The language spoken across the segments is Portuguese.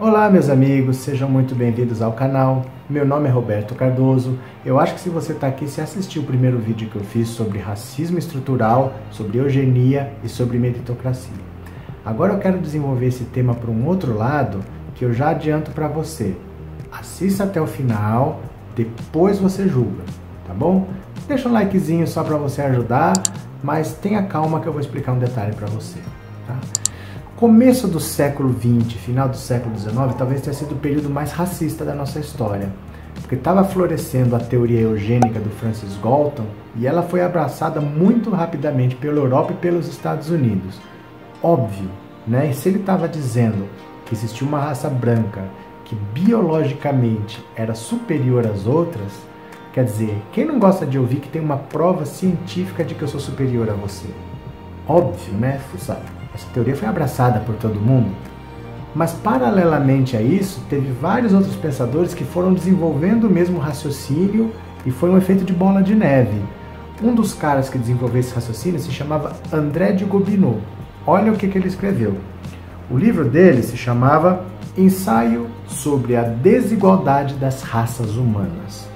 Olá meus amigos, sejam muito bem-vindos ao canal. Meu nome é Roberto Cardoso. Eu acho que se você está aqui, você assistiu o primeiro vídeo que eu fiz sobre racismo estrutural, sobre eugenia e sobre meritocracia. Agora eu quero desenvolver esse tema para um outro lado que eu já adianto para você. Assista até o final, depois você julga, tá bom? Deixa um likezinho só para você ajudar, mas tenha calma que eu vou explicar um detalhe para você, tá? Começo do século XX, final do século XIX, talvez tenha sido o período mais racista da nossa história, porque estava florescendo a teoria eugênica do Francis Galton e ela foi abraçada muito rapidamente pela Europa e pelos Estados Unidos. Óbvio, né? E se ele estava dizendo que existia uma raça branca que biologicamente era superior às outras, quer dizer, quem não gosta de ouvir que tem uma prova científica de que eu sou superior a você? Óbvio, né, sabe? Essa teoria foi abraçada por todo mundo, mas paralelamente a isso, teve vários outros pensadores que foram desenvolvendo o mesmo raciocínio e foi um efeito de bola de neve. Um dos caras que desenvolveu esse raciocínio se chamava André de Gobineau. Olha o que ele escreveu. O livro dele se chamava Ensaio sobre a Desigualdade das Raças Humanas.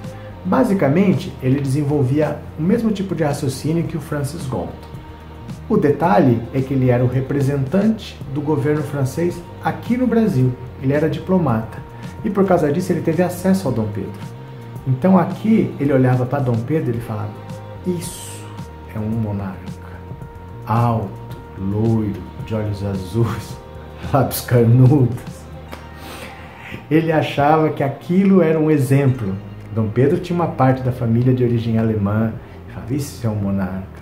Basicamente, ele desenvolvia o mesmo tipo de raciocínio que o Francis Galton. O detalhe é que ele era o representante do governo francês aqui no Brasil. Ele era diplomata. E por causa disso ele teve acesso ao Dom Pedro. Então aqui ele olhava para Dom Pedro e ele falava: isso é um monarca. Alto, loiro, de olhos azuis, lábios carnudos. Ele achava que aquilo era um exemplo. Dom Pedro tinha uma parte da família de origem alemã. Ele falava: isso é um monarca.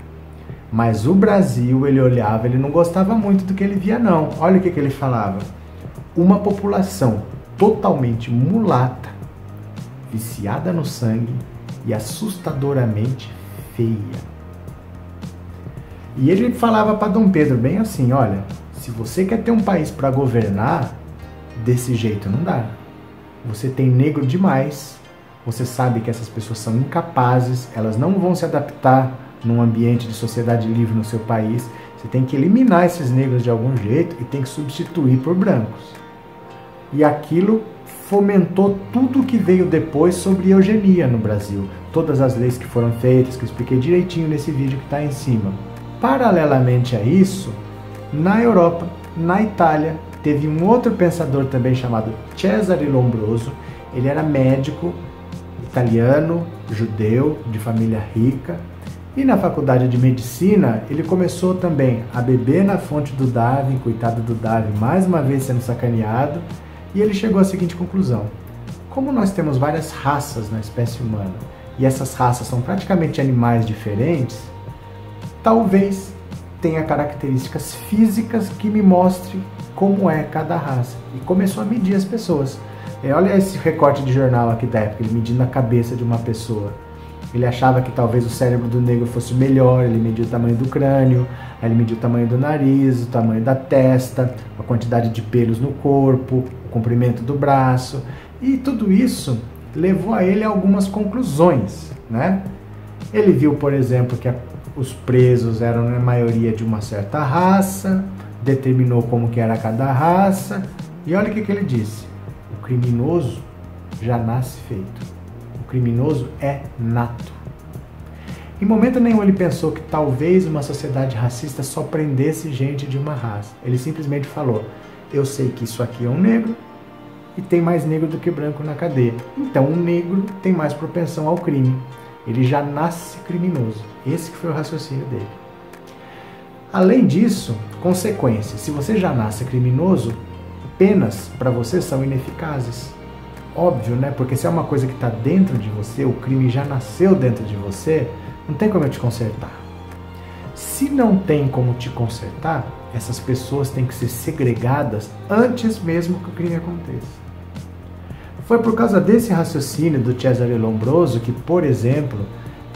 Mas o Brasil, ele olhava, ele não gostava muito do que ele via não. Olha o que ele falava. Uma população totalmente mulata, viciada no sangue e assustadoramente feia. E ele falava para Dom Pedro bem assim, olha, se você quer ter um país para governar, desse jeito não dá. Você tem negro demais, você sabe que essas pessoas são incapazes, elas não vão se adaptar num ambiente de sociedade livre no seu país. Você tem que eliminar esses negros de algum jeito e tem que substituir por brancos. E aquilo fomentou tudo o que veio depois sobre eugenia no Brasil. Todas as leis que foram feitas, que eu expliquei direitinho nesse vídeo que está aí em cima. Paralelamente a isso, na Europa, na Itália, teve um outro pensador também chamado Cesare Lombroso. Ele era médico, italiano, judeu, de família rica. E na faculdade de medicina, ele começou também a beber na fonte do Darwin, coitado do Darwin, mais uma vez sendo sacaneado, e ele chegou à seguinte conclusão: como nós temos várias raças na espécie humana, e essas raças são praticamente animais diferentes, talvez tenha características físicas que me mostrem como é cada raça. E começou a medir as pessoas. Olha esse recorte de jornal aqui da época, ele medindo a cabeça de uma pessoa. Ele achava que talvez o cérebro do negro fosse melhor, ele mediu o tamanho do crânio, aí ele mediu o tamanho do nariz, o tamanho da testa, a quantidade de pelos no corpo, o comprimento do braço, e tudo isso levou a ele a algumas conclusões, né? Ele viu, por exemplo, que os presos eram na maioria de uma certa raça, determinou como que era cada raça, e olha o que ele disse: o criminoso já nasce feito. O criminoso é nato. Em momento nenhum ele pensou que talvez uma sociedade racista só prendesse gente de uma raça. Ele simplesmente falou: eu sei que isso aqui é um negro e tem mais negro do que branco na cadeia. Então um negro tem mais propensão ao crime. Ele já nasce criminoso. Esse que foi o raciocínio dele. Além disso, consequência: se você já nasce criminoso, penas para você são ineficazes. Óbvio, né? Porque se é uma coisa que está dentro de você, o crime já nasceu dentro de você, não tem como eu te consertar. Se não tem como te consertar, essas pessoas têm que ser segregadas antes mesmo que o crime aconteça. Foi por causa desse raciocínio do Cesare Lombroso que, por exemplo,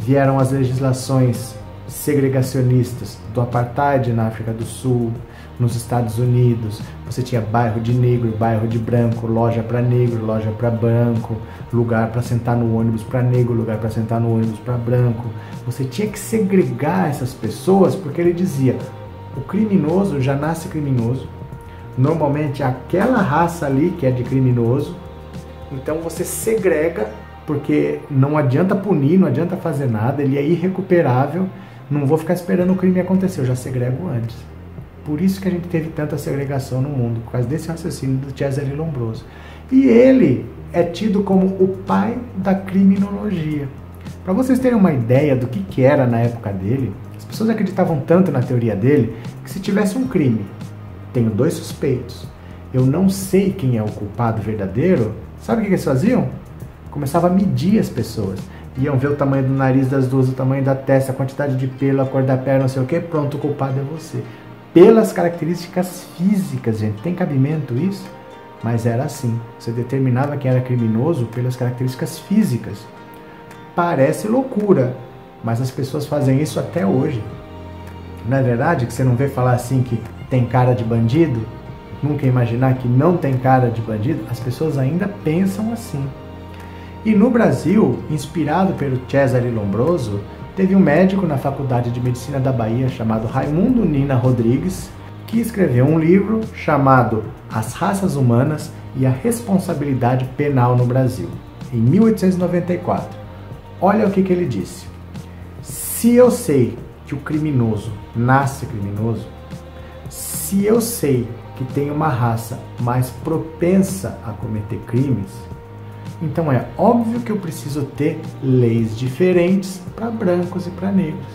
vieram as legislações segregacionistas do apartheid na África do Sul, nos Estados Unidos. Você tinha bairro de negro, bairro de branco, loja para negro, loja para branco, lugar para sentar no ônibus para negro, lugar para sentar no ônibus para branco. Você tinha que segregar essas pessoas porque ele dizia: o criminoso já nasce criminoso, Normalmente aquela raça ali que é de criminoso. Então você segrega, porque não adianta punir, não adianta fazer nada, ele é irrecuperável, não vou ficar esperando o crime acontecer, eu já segrego antes. Por isso que a gente teve tanta segregação no mundo, por causa desse raciocínio do Cesare Lombroso. E ele é tido como o pai da criminologia. Para vocês terem uma ideia do que era na época dele, as pessoas acreditavam tanto na teoria dele, que se tivesse um crime, tenho 2 suspeitos, eu não sei quem é o culpado verdadeiro, sabe o que eles faziam? Começava a medir as pessoas. Iam ver o tamanho do nariz das duas, o tamanho da testa, a quantidade de pelo, a cor da pele, não sei o que, pronto, o culpado é você. Pelas características físicas, gente, tem cabimento isso? Mas era assim, você determinava quem era criminoso pelas características físicas. Parece loucura, mas as pessoas fazem isso até hoje. Não é verdade que você não vê falar assim que tem cara de bandido? Nunca imaginar que não tem cara de bandido? As pessoas ainda pensam assim. E no Brasil, inspirado pelo Cesare Lombroso, teve um médico na Faculdade de Medicina da Bahia chamado Raimundo Nina Rodrigues, que escreveu um livro chamado As Raças Humanas e a Responsabilidade Penal no Brasil, em 1894. Olha o que ele disse. Se eu sei que o criminoso nasce criminoso, se eu sei que tem uma raça mais propensa a cometer crimes, então é óbvio que eu preciso ter leis diferentes para brancos e para negros.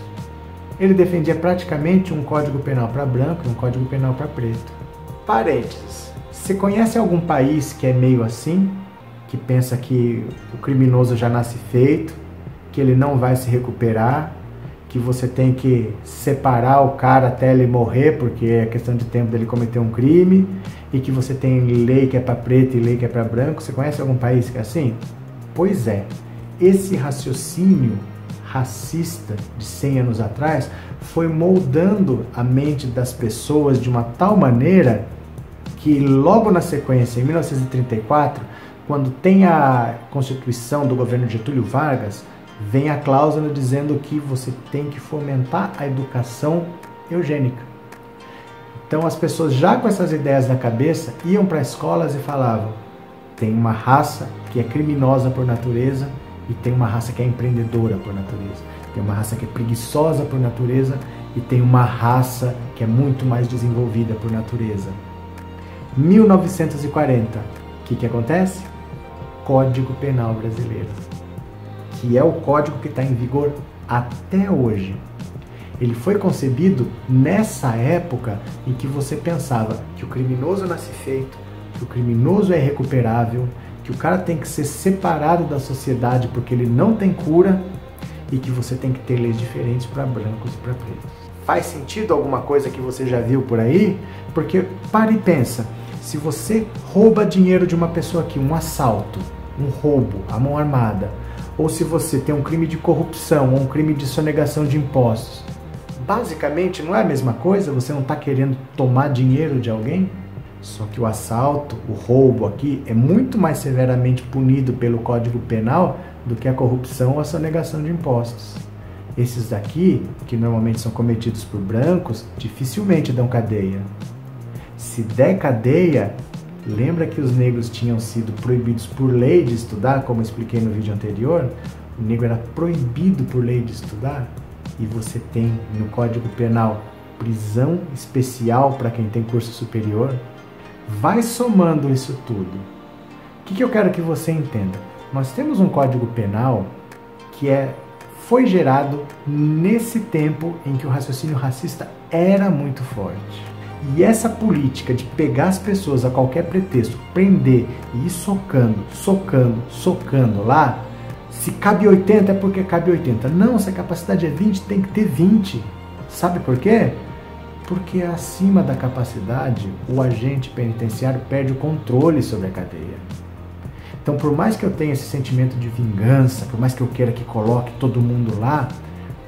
Ele defendia praticamente um código penal para branco e um código penal para preto. Parênteses. Você conhece algum país que é meio assim? Que pensa que o criminoso já nasce feito, que ele não vai se recuperar, que você tem que separar o cara até ele morrer, porque é questão de tempo dele cometer um crime, e que você tem lei que é para preto e lei que é para branco. Você conhece algum país que é assim? Pois é, esse raciocínio racista de 100 anos atrás foi moldando a mente das pessoas de uma tal maneira que logo na sequência, em 1934, quando tem a Constituição do governo Getúlio Vargas, vem a cláusula dizendo que você tem que fomentar a educação eugênica. Então as pessoas já com essas ideias na cabeça iam para escolas e falavam: tem uma raça que é criminosa por natureza e tem uma raça que é empreendedora por natureza. Tem uma raça que é preguiçosa por natureza e tem uma raça que é muito mais desenvolvida por natureza. 1940, o que acontece? Código Penal Brasileiro, que é o código que está em vigor até hoje. Ele foi concebido nessa época em que você pensava que o criminoso nasce feito, que o criminoso é irrecuperável, que o cara tem que ser separado da sociedade porque ele não tem cura e que você tem que ter leis diferentes para brancos e para pretos. Faz sentido alguma coisa que você já viu por aí? Porque para e pensa, se você rouba dinheiro de uma pessoa aqui, um assalto, um roubo, a mão armada, ou se você tem um crime de corrupção ou um crime de sonegação de impostos, basicamente não é a mesma coisa? Você não está querendo tomar dinheiro de alguém? Só que o assalto, o roubo aqui é muito mais severamente punido pelo Código Penal do que a corrupção ou a sonegação de impostos. Esses daqui, que normalmente são cometidos por brancos, dificilmente dão cadeia. Se der cadeia, lembra que os negros tinham sido proibidos por lei de estudar, como eu expliquei no vídeo anterior? O negro era proibido por lei de estudar. E você tem no Código Penal prisão especial para quem tem curso superior. Vai somando isso tudo. O que eu quero que você entenda? Nós temos um Código Penal que foi gerado nesse tempo em que o raciocínio racista era muito forte. E essa política de pegar as pessoas a qualquer pretexto, prender e ir socando, socando, socando lá, se cabe 80 é porque cabe 80. Não, se a capacidade é 20, tem que ter 20. Sabe por quê? Porque acima da capacidade, o agente penitenciário perde o controle sobre a cadeia. Então, por mais que eu tenha esse sentimento de vingança, por mais que eu queira que coloque todo mundo lá,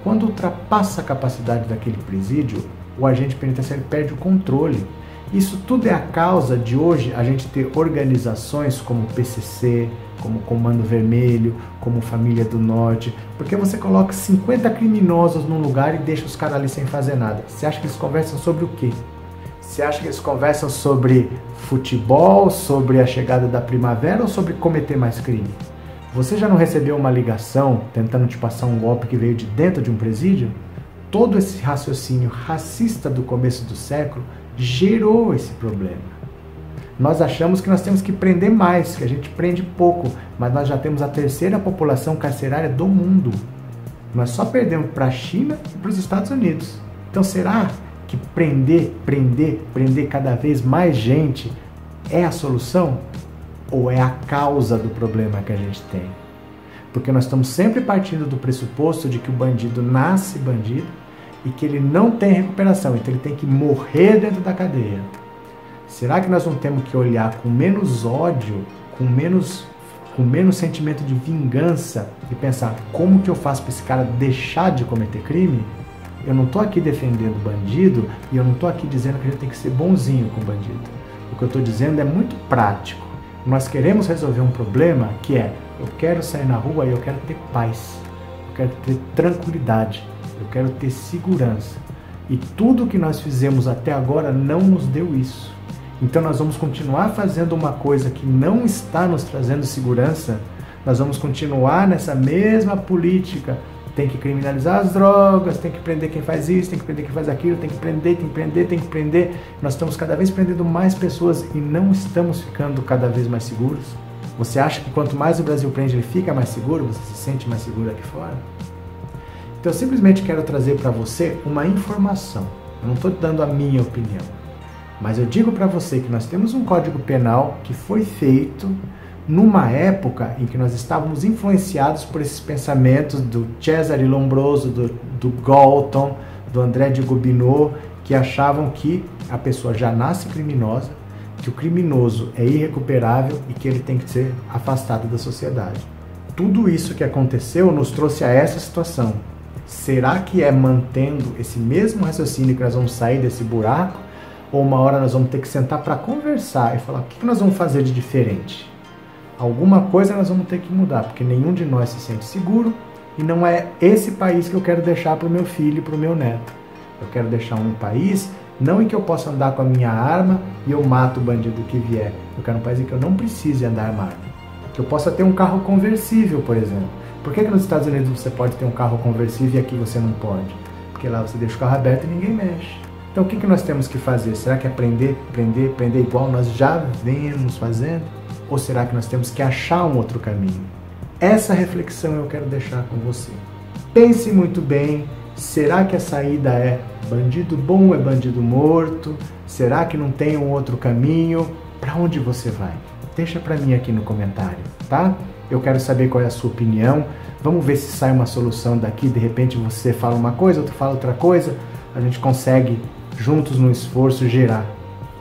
quando ultrapassa a capacidade daquele presídio, o agente penitenciário perde o controle. Isso tudo é a causa de hoje a gente ter organizações como o PCC, como Comando Vermelho, como Família do Norte, porque você coloca 50 criminosos num lugar e deixa os caras ali sem fazer nada. Você acha que eles conversam sobre o quê? Você acha que eles conversam sobre futebol, sobre a chegada da primavera ou sobre cometer mais crime? Você já não recebeu uma ligação tentando te passar um golpe que veio de dentro de um presídio? Todo esse raciocínio racista do começo do século gerou esse problema. Nós achamos que nós temos que prender mais, que a gente prende pouco, mas nós já temos a terceira população carcerária do mundo. Nós só perdemos para a China e para os Estados Unidos. Então será que prender cada vez mais gente é a solução? Ou é a causa do problema que a gente tem? Porque nós estamos sempre partindo do pressuposto de que o bandido nasce bandido e que ele não tem recuperação, então ele tem que morrer dentro da cadeia. Será que nós não temos que olhar com menos ódio, com menos sentimento de vingança e pensar como que eu faço para esse cara deixar de cometer crime? Eu não estou aqui defendendo o bandido e eu não estou aqui dizendo que a gente tem que ser bonzinho com o bandido. O que eu estou dizendo é muito prático. Nós queremos resolver um problema que é, eu quero sair na rua e eu quero ter paz, eu quero ter tranquilidade, eu quero ter segurança. E tudo que nós fizemos até agora não nos deu isso. Então nós vamos continuar fazendo uma coisa que não está nos trazendo segurança, nós vamos continuar nessa mesma política. Tem que criminalizar as drogas, tem que prender quem faz isso, tem que prender quem faz aquilo, tem que prender, tem que prender, tem que prender. Nós estamos cada vez prendendo mais pessoas e não estamos ficando cada vez mais seguros. Você acha que quanto mais o Brasil prende, ele fica mais seguro? Você se sente mais seguro aqui fora? Então eu simplesmente quero trazer para você uma informação. Eu não estou dando a minha opinião. Mas eu digo para você que nós temos um Código Penal que foi feito numa época em que nós estávamos influenciados por esses pensamentos do Cesare Lombroso, do Galton, do André de Gobineau, que achavam que a pessoa já nasce criminosa, que o criminoso é irrecuperável e que ele tem que ser afastado da sociedade. Tudo isso que aconteceu nos trouxe a essa situação. Será que é mantendo esse mesmo raciocínio que nós vamos sair desse buraco? Ou uma hora nós vamos ter que sentar para conversar e falar o que nós vamos fazer de diferente? Alguma coisa nós vamos ter que mudar, porque nenhum de nós se sente seguro e não é esse país que eu quero deixar para o meu filho e para o meu neto. Eu quero deixar um país não em que eu possa andar com a minha arma e eu mato o bandido que vier. Eu quero um país em que eu não precise andar armado. Que eu possa ter um carro conversível, por exemplo. Por que nos Estados Unidos você pode ter um carro conversível e aqui você não pode? Porque lá você deixa o carro aberto e ninguém mexe. Então o que nós temos que fazer? Será que é prender igual nós já vemos fazendo? Ou será que nós temos que achar um outro caminho? Essa reflexão eu quero deixar com você. Pense muito bem, será que a saída é bandido bom é bandido morto? Será que não tem um outro caminho? Para onde você vai? Deixa para mim aqui no comentário, tá? Eu quero saber qual é a sua opinião. Vamos ver se sai uma solução daqui. De repente você fala uma coisa, outro fala outra coisa. A gente consegue, juntos no esforço, gerar.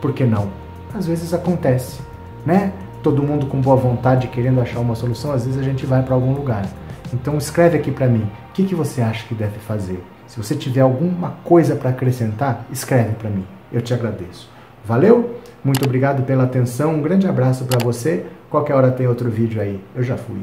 Por que não? Às vezes acontece, né? Todo mundo com boa vontade, querendo achar uma solução, às vezes a gente vai para algum lugar. Então escreve aqui para mim, o que você acha que deve fazer? Se você tiver alguma coisa para acrescentar, escreve para mim, eu te agradeço. Valeu? Muito obrigado pela atenção, um grande abraço para você, qualquer hora tem outro vídeo aí, eu já fui.